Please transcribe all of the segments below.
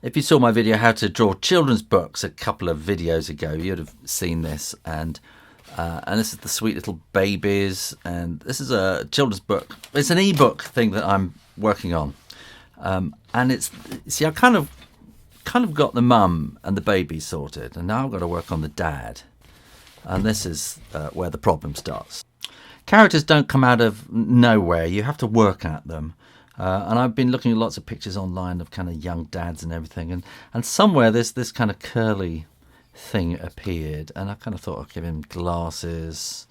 If you saw my video how to draw children's books a couple of videos ago, you'd have seen this. And this is the sweet little babies. And this is a children's book. It's an ebook thing that I'm working on. And it's, see, I kind of got the mum and the baby sorted. And now I've got to work on the dad. And this is where the problem starts. Characters don't come out of nowhere. You have to work at them. And I've been looking at lots of pictures online of kind of young dads and everything. And somewhere this kind of curly thing appeared. And I kind of thought I'd give him glasses.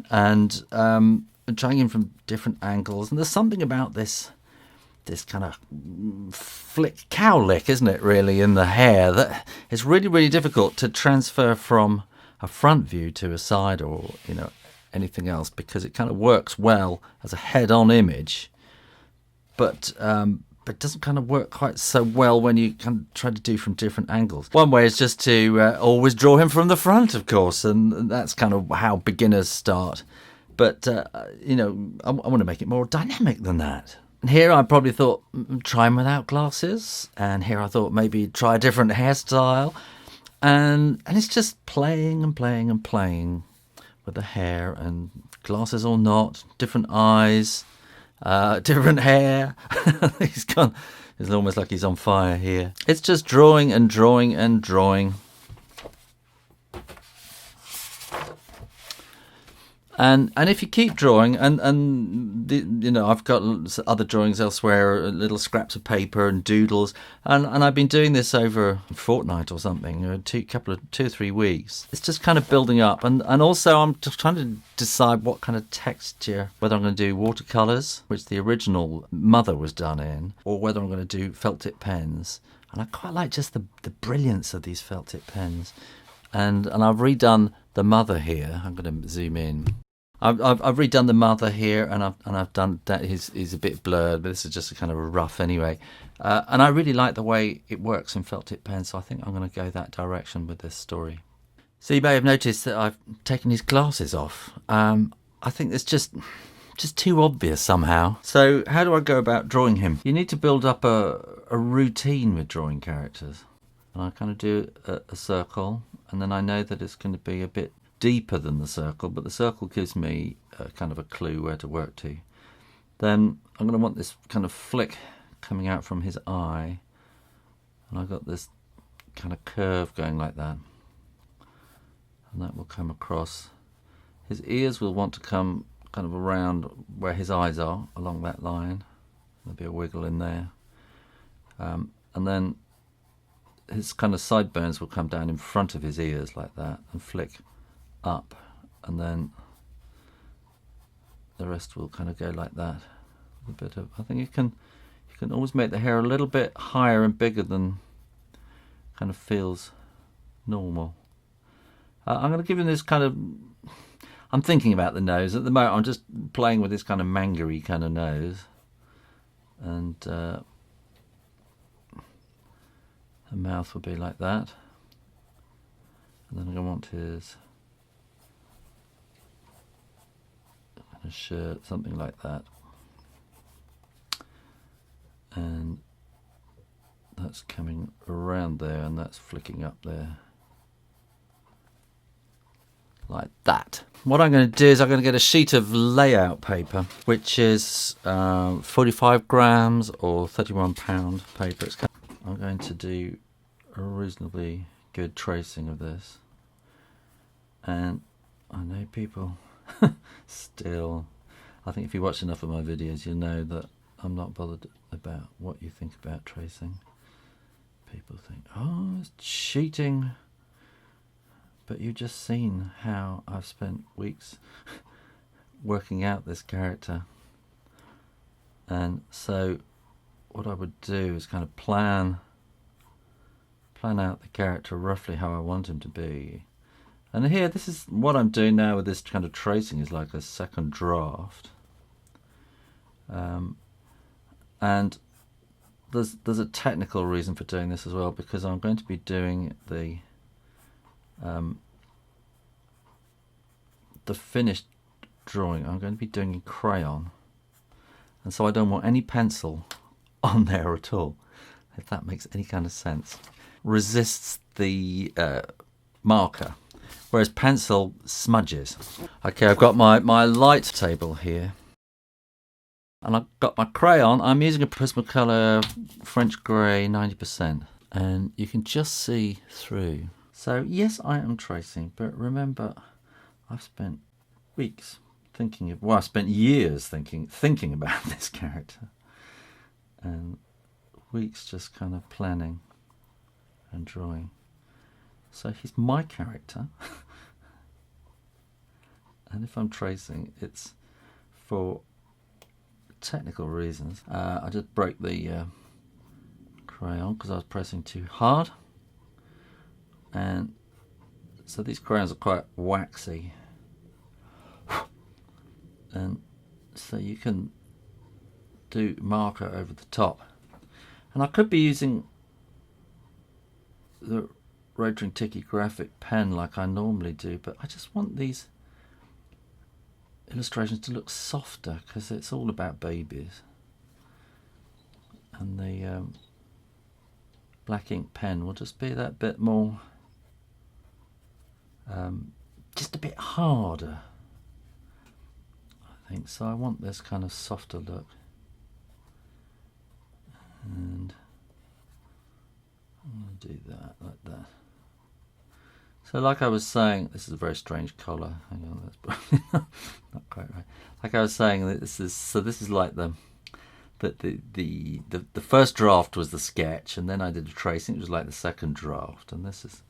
And trying him from different angles. And there's something about this kind of flick cowlick, isn't it, really, in the hair, that it's really, really difficult to transfer from a front view to a side or, you know, anything else, because it kind of works well as a head-on image, but doesn't kind of work quite so well when you kind of try to do from different angles. One way is just to always draw him from the front, of course, and that's kind of how beginners start. But, you know, I want to make it more dynamic than that. And here I probably thought, try him without glasses, and here I thought maybe try a different hairstyle, and it's just playing and playing and playing with the hair, and glasses or not, different eyes, different hair. He's gone. It's almost like he's on fire here. It's just drawing and drawing and drawing. And if you keep drawing, you know, I've got other drawings elsewhere, little scraps of paper and doodles, and I've been doing this over a fortnight or something, 2 or 3 weeks. It's just kind of building up, and also I'm just trying to decide what kind of texture, whether I'm going to do watercolours, which the original Mother was done in, or whether I'm going to do felt tip pens. And I quite like just the brilliance of these felt tip pens. And I've redone the Mother here. I'm going to zoom in. I've redone the Mother here, and I've done that. He's a bit blurred, but this is just a kind of a rough anyway. And I really like the way it works in felt tip pen, so I think I'm going to go that direction with this story. So you may have noticed that I've taken his glasses off. I think it's just too obvious somehow. So how do I go about drawing him? You need to build up a routine with drawing characters. And I kind of do a circle, and then I know that it's going to be a bit deeper than the circle, but the circle gives me kind of a clue where to work to. Then I'm going to want this kind of flick coming out from his eye, and I've got this kind of curve going like that, and that will come across. His ears will want to come kind of around where his eyes are, along that line. There'll be a wiggle in there, and then his kind of sideburns will come down in front of his ears like that and flick up, and then the rest will kind of go like that. A bit of, I think you can always make the hair a little bit higher and bigger than kind of feels normal. I'm going to give him this kind of, I'm thinking about the nose at the moment. I'm just playing with this kind of mangery kind of nose, and the mouth will be like that, and then I'm going to want his shirt, something like that, and that's coming around there, and that's flicking up there like that. What I'm going to do is I'm going to get a sheet of layout paper, which is 45 grams or 31 pound paper. I'm going to do a reasonably good tracing of this, and I know people still, I think if you watch enough of my videos you'll know that I'm not bothered about what you think about tracing. People think, oh, it's cheating, but you've just seen how I've spent weeks working out this character. And so what I would do is kind of plan out the character roughly how I want him to be. And here, this is what I'm doing now with this kind of tracing, is like a second draft. And there's a technical reason for doing this as well, because I'm going to be doing the finished drawing. I'm going to be doing in crayon, and so I don't want any pencil on there at all. if that makes any kind of sense. Resists the marker, whereas pencil smudges. Okay, I've got my light table here, and I've got my crayon. I'm using a Prismacolor French Grey 90%, and you can just see through. So yes, I am tracing, but remember, I've spent weeks thinking of, well, I spent years thinking about this character, and weeks just kind of planning and drawing. So he's my character, and if I'm tracing, it's for technical reasons. I just broke the crayon because I was pressing too hard, and so these crayons are quite waxy, and so you can do marker over the top. And I could be using the Rotring Tikky Graphic pen like I normally do, but I just want these illustrations to look softer because it's all about babies. And the black ink pen will just be that bit more, just a bit harder, I think. So I want this kind of softer look. And I'm going to do that like that. So like I was saying, this is a very strange colour. Hang on, that's probably not quite right. Like I was saying, this is like the first draft was the sketch, and then I did a tracing. It was like the second draft, and this is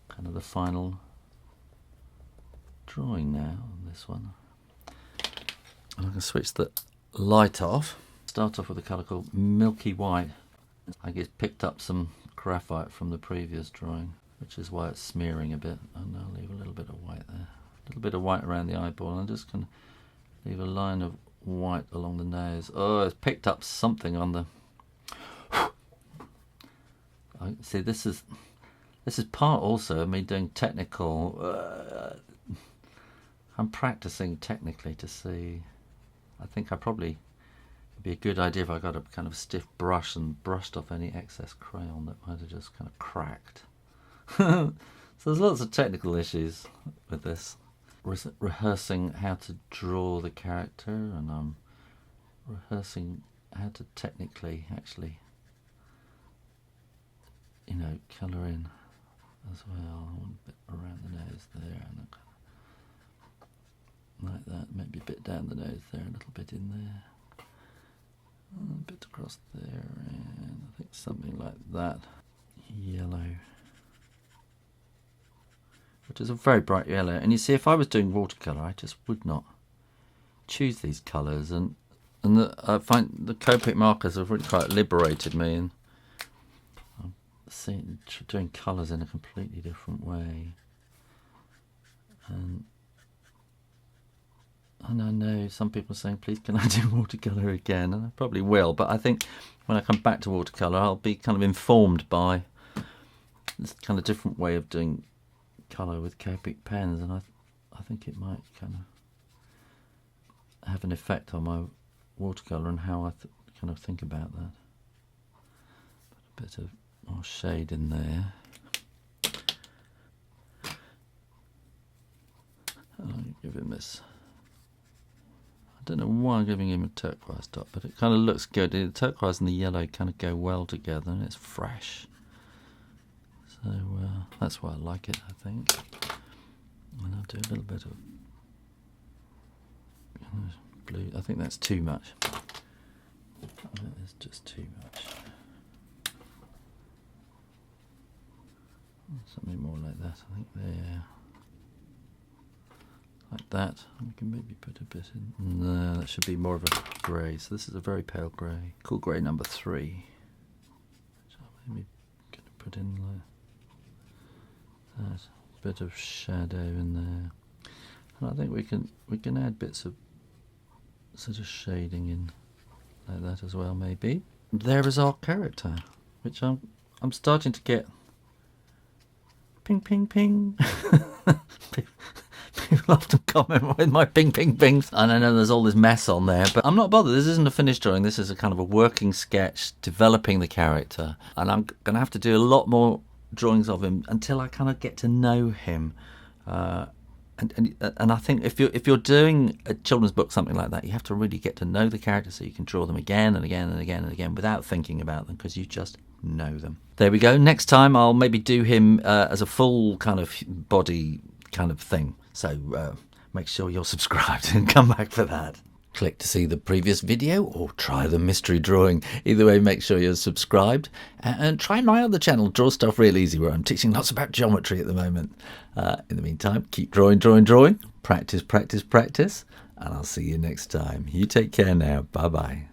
kind of the final drawing now on this one. And I'm going to switch the light off. Start off with a colour called Milky White. I guess picked up some graphite from the previous drawing, which is why it's smearing a bit. And I'll leave a little bit of white there. A little bit of white around the eyeball. And I'm just going to leave a line of white along the nose. Oh, it's picked up something on the... See, this is part also of me doing technical... I'm practicing technically to see... I think it'd be a good idea if I got a kind of stiff brush and brushed off any excess crayon that might have just kind of cracked. So there's lots of technical issues with this. Rehearsing how to draw the character, and I'm rehearsing how to technically actually, colour in as well. A bit around the nose there, and like that, maybe a bit down the nose there, a little bit in there. A bit across there, and I think something like that. Yellow, which is a very bright yellow. And you see, if I was doing watercolour, I just would not choose these colours. And I find the Copic markers have really quite liberated me, and I'm doing colours in a completely different way. And I know some people are saying, please can I do watercolour again? And I probably will, but I think when I come back to watercolour, I'll be kind of informed by this kind of different way of doing colour with Copic pens, and I think it might kind of have an effect on my watercolour and how I kind of think about that. Put a bit of more shade in there. I'll give him this... I don't know why I'm giving him a turquoise dot, but it kind of looks good. The turquoise and the yellow kind of go well together, and it's fresh. So that's why I like it, I think. And I'll do a little bit of blue. I think that's too much. I think it's just too much. Something more like that, I think, there. Like that. We can maybe put a bit in. No, that should be more of a grey. So this is a very pale grey. Cool grey number 3. Which I'm maybe going to put in like that. A bit of shadow in there. And I think we can add bits of sort of shading in like that as well, maybe. There is our character, which I'm starting to get ping ping ping. People often comment with my ping, ping, pings. And I know there's all this mess on there, but I'm not bothered. This isn't a finished drawing. This is a kind of a working sketch, developing the character. And I'm going to have to do a lot more drawings of him until I kind of get to know him. And I think if you're doing a children's book, something like that, you have to really get to know the characters so you can draw them again and again and again and again without thinking about them, because you just know them. There we go. Next time I'll maybe do him as a full kind of body kind of thing. So make sure you're subscribed and come back for that. Click to see the previous video or try the mystery drawing. Either way, make sure you're subscribed. And try my other channel, Draw Stuff Real Easy, where I'm teaching lots about geometry at the moment. In the meantime, keep drawing, drawing, drawing. Practice, practice, practice. And I'll see you next time. You take care now. Bye-bye.